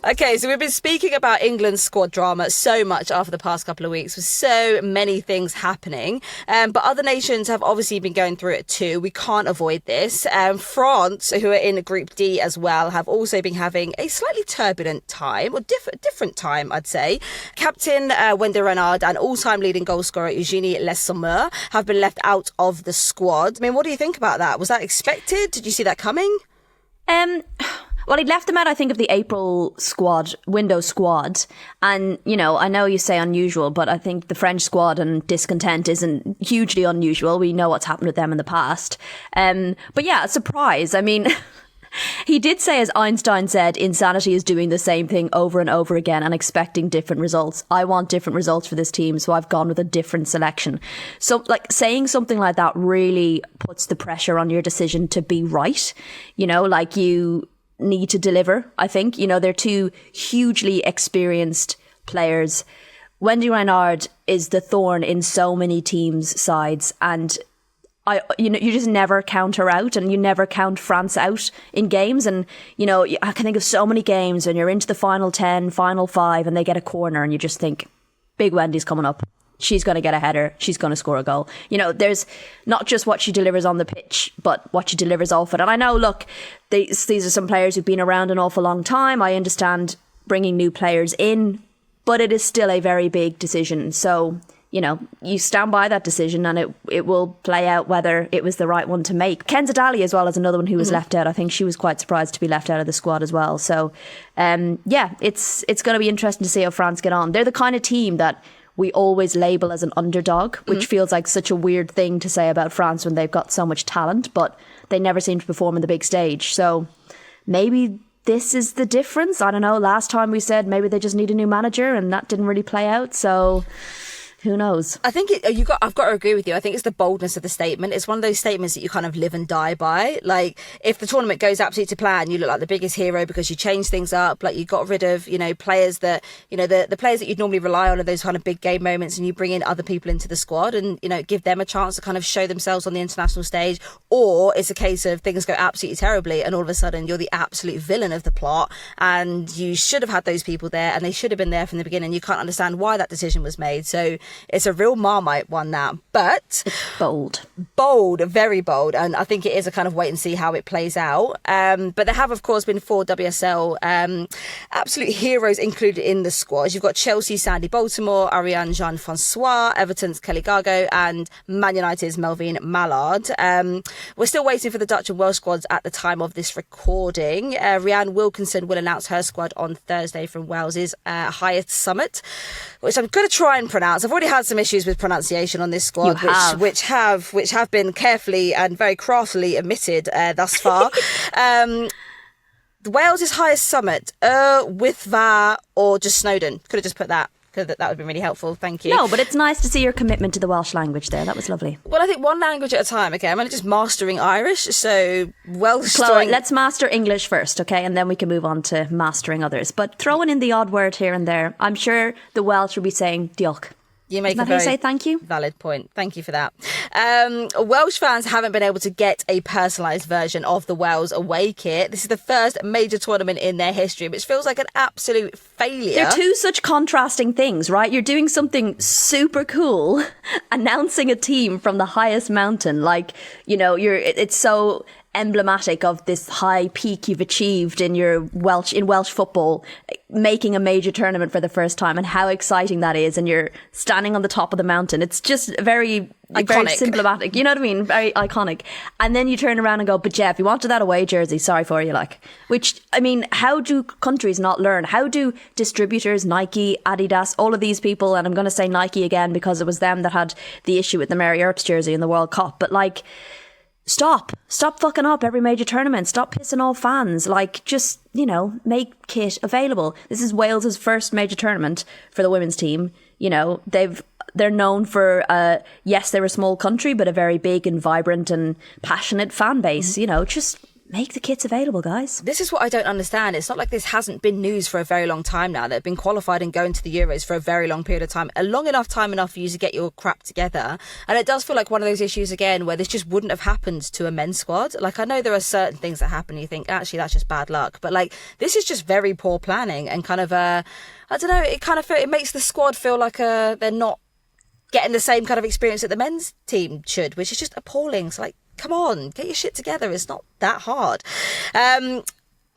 Okay, so we've been speaking about England's squad drama so much after the past couple of weeks with so many things happening. But other nations have obviously been going through it too. We can't avoid this. France, who are in Group D as well, have also been having a slightly turbulent time, or different time, I'd say. Captain Wendie Renard and all-time leading goal scorer Eugenie Le Sommer have been left out of the squad. I mean, what do you think about that? Was that expected? Did you see that coming? Well, he left them out, I think, of the April window squad. And, you know, I know you say unusual, but I think the French squad and discontent isn't hugely unusual. We know what's happened with them in the past. But yeah, a surprise. I mean, he did say, as Einstein said, insanity is doing the same thing over and over again and expecting different results. I want different results for this team, so I've gone with a different selection. So, like, saying something like that really puts the pressure on your decision to be right. You know, like, you need to deliver, I think. You know, they're two hugely experienced players. Wendie Renard is the thorn in so many teams' sides, and you just never count her out, and you never count France out in games. And, you know, I can think of so many games when you're into the final 10, final 5, and they get a corner, and you just think, big Wendie's coming up. She's going to get a header. She's going to score a goal. You know, there's not just what she delivers on the pitch, but what she delivers off it. And I know, look, these are some players who've been around an awful long time. I understand bringing new players in, but it is still a very big decision. So, you know, you stand by that decision, and it will play out whether it was the right one to make. Kenza Daly as well as another one who was left out. I think she was quite surprised to be left out of the squad as well. So, yeah, it's going to be interesting to see how France get on. They're the kind of team that we always label as an underdog, which feels like such a weird thing to say about France when they've got so much talent, but they never seem to perform on the big stage. So got this is the difference. I don't know. Last time we said maybe they just need a new manager, and that didn't really play out. So who knows? I think I've got to agree with you. I think it's the boldness of the statement. It's one of those statements that you kind of live and die by. Like, if the tournament goes absolutely to plan, you look like the biggest hero because you change things up. Like, you got rid of, you know, players that, you know, the players that you'd normally rely on in those kind of big game moments, and you bring in other people into the squad and, you know, give them a chance to kind of show themselves on the international stage. Or it's a case of things go absolutely terribly, and all of a sudden you're the absolute villain of the plot, and you should have had those people there, and they should have been there from the beginning. You can't understand why that decision was made. So it's a real Marmite one, that. But bold, very bold, and I think it is a kind of wait and see how it plays out. But there have, of course, been 4 WSL absolute heroes included in the squad. You've got Chelsea's Sandy Baltimore, Ariane Jean-Francois, Everton's Kelly Gargo, and Man United's Melvine Mallard. We're still waiting for the Dutch and Welsh squads at the time of this recording. Rianne Wilkinson will announce her squad on Thursday from Wales's highest summit, which I'm going to try and pronounce. I've already had some issues with pronunciation on this squad, which have been carefully and very craftily omitted thus far. Wales' highest summit, Wythfa or just Snowdon. Could have just put that. That would have been really helpful. Thank you. No, but it's nice to see your commitment to the Welsh language there. That was lovely. Well, I think one language at a time. Okay, I'm only just mastering Irish, so Welsh. Chloe, let's master English first, okay, and then we can move on to mastering others. But throwing in the odd word here and there, I'm sure the Welsh will be saying diolch. You make a very say thank you. Valid point. Thank you for that. Welsh fans haven't been able to get a personalised version of the Wales away kit. This is the first major tournament in their history, which feels like an absolute failure. They're two such contrasting things, right? You're doing something super cool, announcing a team from the highest mountain. Like, you know, it's so emblematic of this high peak you've achieved in Welsh football, making a major tournament for the first time, and how exciting that is. And you're standing on the top of the mountain. It's just very symptomatic. You know what I mean? Very iconic. And then you turn around and go, but Jeff, you wanted that away jersey. Sorry for you. Like, which, I mean, how do countries not learn? How do distributors, Nike, Adidas, all of these people, and I'm going to say Nike again because it was them that had the issue with the Mary Earps jersey in the World Cup. But like, Stop fucking up every major tournament. Stop pissing off fans. Like, just, you know, make kit available. This is Wales's first major tournament for the women's team. You know, they're known for, yes, they're a small country, but a very big and vibrant and passionate fan base. You know, just make the kits available, guys. This is what I don't understand. It's not like this hasn't been news for a very long time now. They've been qualified and going to the Euros for a very long period of time. A long enough time enough for you to get your crap together. And it does feel like one of those issues again where this just wouldn't have happened to a men's squad. Like, I know there are certain things that happen and you think, actually, that's just bad luck. But like, this is just very poor planning and kind of, I don't know, it makes the squad feel like they're not getting the same kind of experience that the men's team should, which is just appalling. So like, come on, get your shit together. It's not that hard.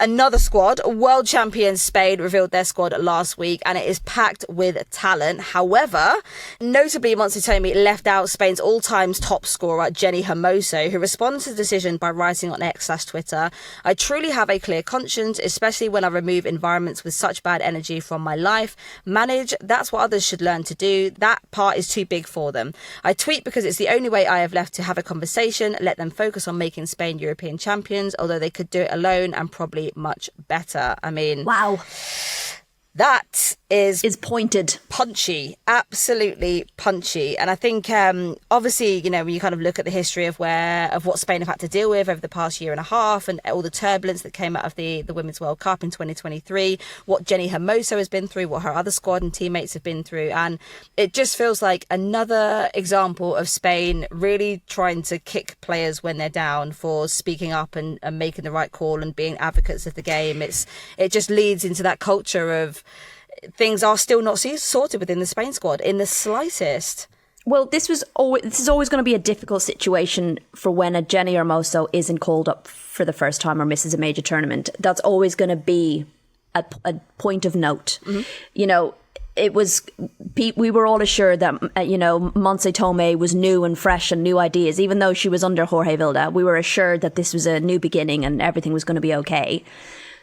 Another squad, world champions Spain, revealed their squad last week, and it is packed with talent. However, notably, Montsitomi left out Spain's all-time top scorer, Jenni Hermoso, who responded to the decision by writing on X/Twitter, "I truly have a clear conscience, especially when I remove environments with such bad energy from my life. Manage, that's what others should learn to do. That part is too big for them. I tweet because it's the only way I have left to have a conversation. Let them focus on making Spain European champions, although they could do it alone and probably much better." I mean, wow, that is pointed, punchy, absolutely punchy. And I think obviously, you know, when you kind of look at the history of what Spain have had to deal with over the past year and a half and all the turbulence that came out of the Women's World Cup in 2023, what Jenni Hermoso has been through, what her other squad and teammates have been through, and it just feels like another example of Spain really trying to kick players when they're down for speaking up and making the right call and being advocates of the game. It just leads into that culture of things are still not sorted within the Spain squad in the slightest. Well, this is always going to be a difficult situation for when a Jenni Hermoso isn't called up for the first time or misses a major tournament. That's always going to be a point of note. Mm-hmm. You know, we were all assured that, you know, Montsitomi was new and fresh and new ideas. Even though she was under Jorge Vilda, we were assured that this was a new beginning and everything was going to be okay.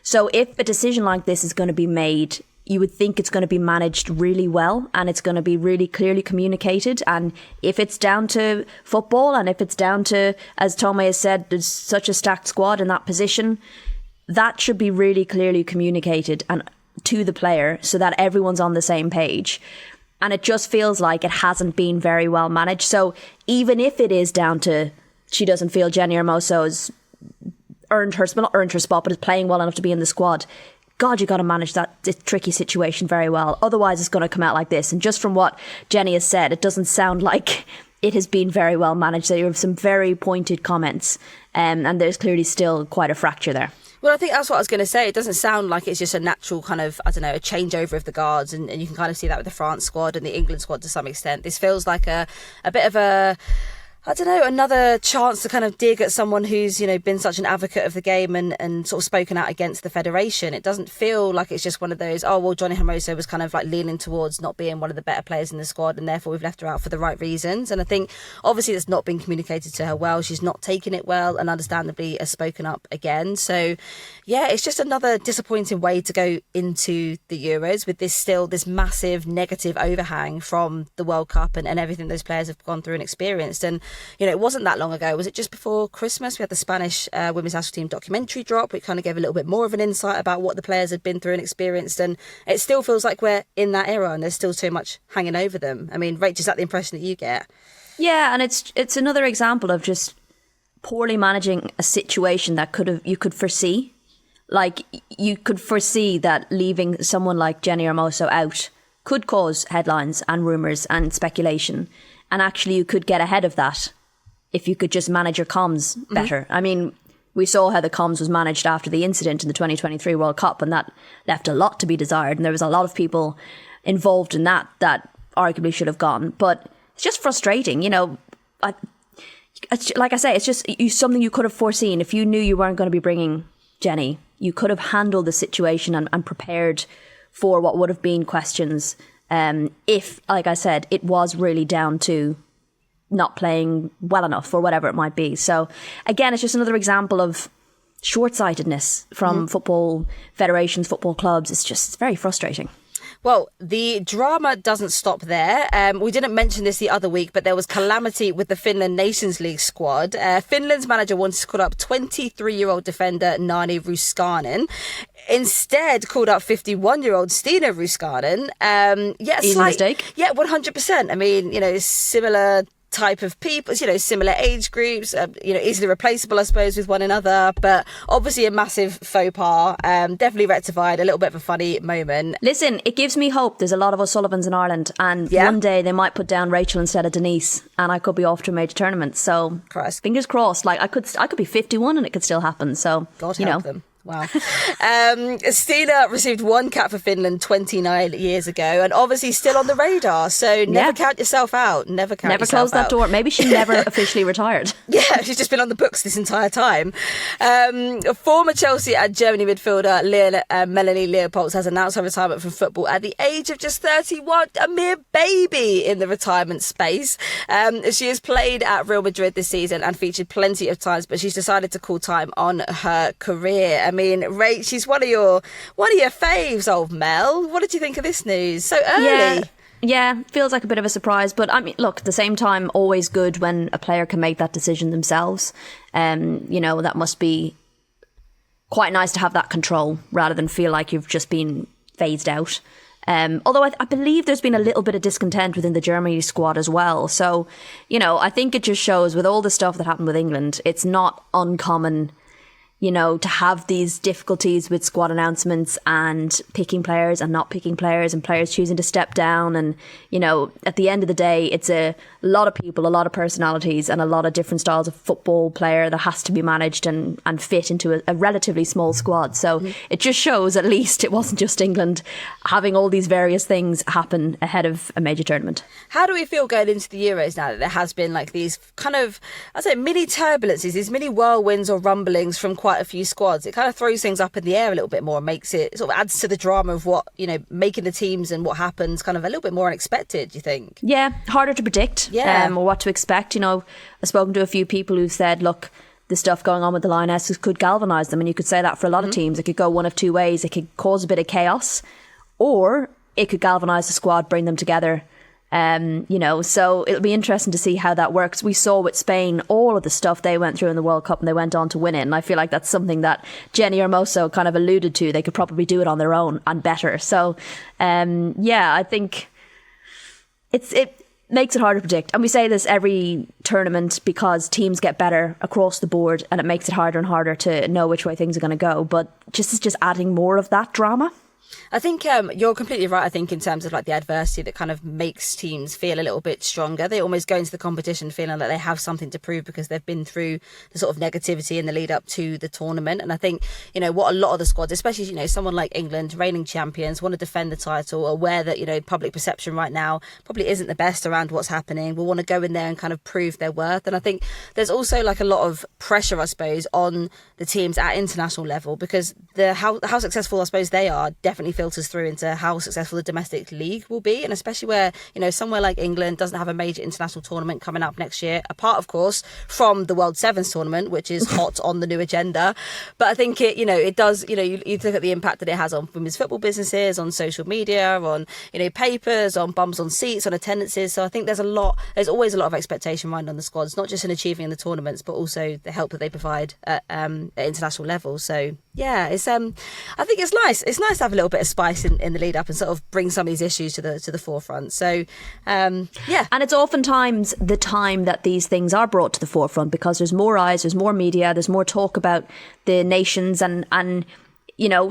So if a decision like this is going to be made, you would think it's going to be managed really well and it's going to be really clearly communicated. And if it's down to football and if it's down to, as Tommy has said, there's such a stacked squad in that position, that should be really clearly communicated and to the player so that everyone's on the same page. And it just feels like it hasn't been very well managed. So even if it is down to she doesn't feel Jenni Hermoso's not earned her spot, but is playing well enough to be in the squad, God, you got to manage that tricky situation very well. Otherwise, it's going to come out like this. And just from what Jenni has said, it doesn't sound like it has been very well managed. There are some very pointed comments, and there's clearly still quite a fracture there. Well, I think that's what I was going to say. It doesn't sound like it's just a natural kind of, I don't know, a changeover of the guards. And you can kind of see that with the France squad and the England squad to some extent. This feels like a bit of a, I don't know, another chance to kind of dig at someone who's, you know, been such an advocate of the game and sort of spoken out against the federation. It doesn't feel like it's just one of those, oh, well, Jenni Hermoso was kind of like leaning towards not being one of the better players in the squad and therefore we've left her out for the right reasons. And I think obviously that's not been communicated to her well. She's not taken it well and understandably has spoken up again. So yeah, it's just another disappointing way to go into the Euros with this massive negative overhang from the World Cup and everything those players have gone through and experienced. And you know, it wasn't that long ago. Was it just before Christmas? We had the Spanish women's national team documentary drop, which kind of gave a little bit more of an insight about what the players had been through and experienced. And it still feels like we're in that era and there's still so much hanging over them. I mean, Rach, is that the impression that you get? Yeah, and it's another example of just poorly managing a situation that you could foresee. Like, you could foresee that leaving someone like Jenni Hermoso out could cause headlines and rumours and speculation. And actually, you could get ahead of that if you could just manage your comms better. Mm-hmm. I mean, we saw how the comms was managed after the incident in the 2023 World Cup, and that left a lot to be desired. And there was a lot of people involved in that arguably should have gone. But it's just frustrating, you know. Like I say, it's just something you could have foreseen. If you knew you weren't going to be bringing Jenni, you could have handled the situation and prepared for what would have been questions if, like I said, it was really down to not playing well enough or whatever it might be. So again, it's just another example of short-sightedness from football federations, football clubs. It's very frustrating. Well, the drama doesn't stop there. We didn't mention this the other week, but there was calamity with the Finland Nations League squad. Finland's manager wanted to call up 23-year-old defender Nani Ruskanen. Instead, called up 51-year-old Stina Ruskanen. Easy mistake. Yeah, 100%. I mean, you know, similar type of people, similar age groups, easily replaceable, I suppose, with one another. But obviously a massive faux pas, definitely rectified, a little bit of a funny moment. Listen, it gives me hope. There's a lot of O'Sullivans in Ireland, and one day they might put down Rachel instead of Denise, and I could be off to a major tournament. So fingers crossed. Like I could be 51 and it could still happen. So God help them. Wow. Stina received 1 cap for Finland 29 years ago, and obviously still on the radar. So never count yourself out. Never close that door. Maybe she never officially retired. Yeah, she's just been on the books this entire time. Former Chelsea and Germany midfielder Melanie Leupolz has announced her retirement from football at the age of just 31, a mere baby in the retirement space. She has played at Real Madrid this season and featured plenty of times, but she's decided to call time on her career. I mean, Ray, she's one of your faves, old Mel. What did you think of this news so early? Yeah, feels like a bit of a surprise. But I mean, look, at the same time, always good when a player can make that decision themselves. That must be quite nice to have that control rather than feel like you've just been phased out. Although I believe there's been a little bit of discontent within the Germany squad as well. So, I think it just shows with all the stuff that happened with England, it's not uncommon to have these difficulties with squad announcements and picking players and not picking players and players choosing to step down. And, at the end of the day, it's a lot of people, a lot of personalities and a lot of different styles of football player that has to be managed and fit into a relatively small squad. So it just shows at least it wasn't just England having all these various things happen ahead of a major tournament. How do we feel going into the Euros now that there has been like these kind of, I'd say, mini turbulences, these mini whirlwinds or rumblings from quite a few squads? It kind of throws things up in the air a little bit more and makes it sort of adds to the drama of what, making the teams and what happens kind of a little bit more unexpected, do you think? Yeah, harder to predict or what to expect. I've spoken to a few people who've said, look, the stuff going on with the Lionesses could galvanise them, and you could say that for a lot of teams. It could go one of two ways. It could cause a bit of chaos, or it could galvanise the squad, bring them together. So it'll be interesting to see how that works. We saw with Spain all of the stuff they went through in the World Cup and they went on to win it. And I feel like that's something that Jenni Hermoso kind of alluded to. They could probably do it on their own and better. So, I think it makes it hard to predict. And we say this every tournament because teams get better across the board and it makes it harder and harder to know which way things are going to go. But it's just adding more of that drama. I think you're completely right, I think, in terms of like the adversity that kind of makes teams feel a little bit stronger. They almost go into the competition feeling like they have something to prove because they've been through the sort of negativity in the lead up to the tournament. And I think, what a lot of the squads, especially, someone like England, reigning champions, want to defend the title, aware that, public perception right now probably isn't the best around what's happening, will want to go in there and kind of prove their worth. And I think there's also like a lot of pressure, I suppose, on the teams at international level because how successful, I suppose, they are definitely filters through into how successful the domestic league will be, and especially where somewhere like England doesn't have a major international tournament coming up next year, apart of course from the World Sevens tournament, which is hot on the new agenda. But I think it does, you look at the impact that it has on women's football businesses, on social media, on papers, on bums on seats, on attendances. So I think there's always a lot of expectation right on the squads, not just in achieving the tournaments but also the help that they provide at international level. So yeah, it's I think it's nice to have a little bit of spice in the lead up and sort of bring some of these issues to the forefront. So and it's oftentimes the time that these things are brought to the forefront because there's more eyes, there's more media, there's more talk about the nations and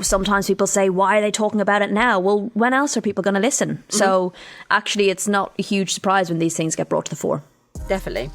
sometimes people say, why are they talking about it now? Well, when else are people going to listen? So actually it's not a huge surprise when these things get brought to the fore. Definitely.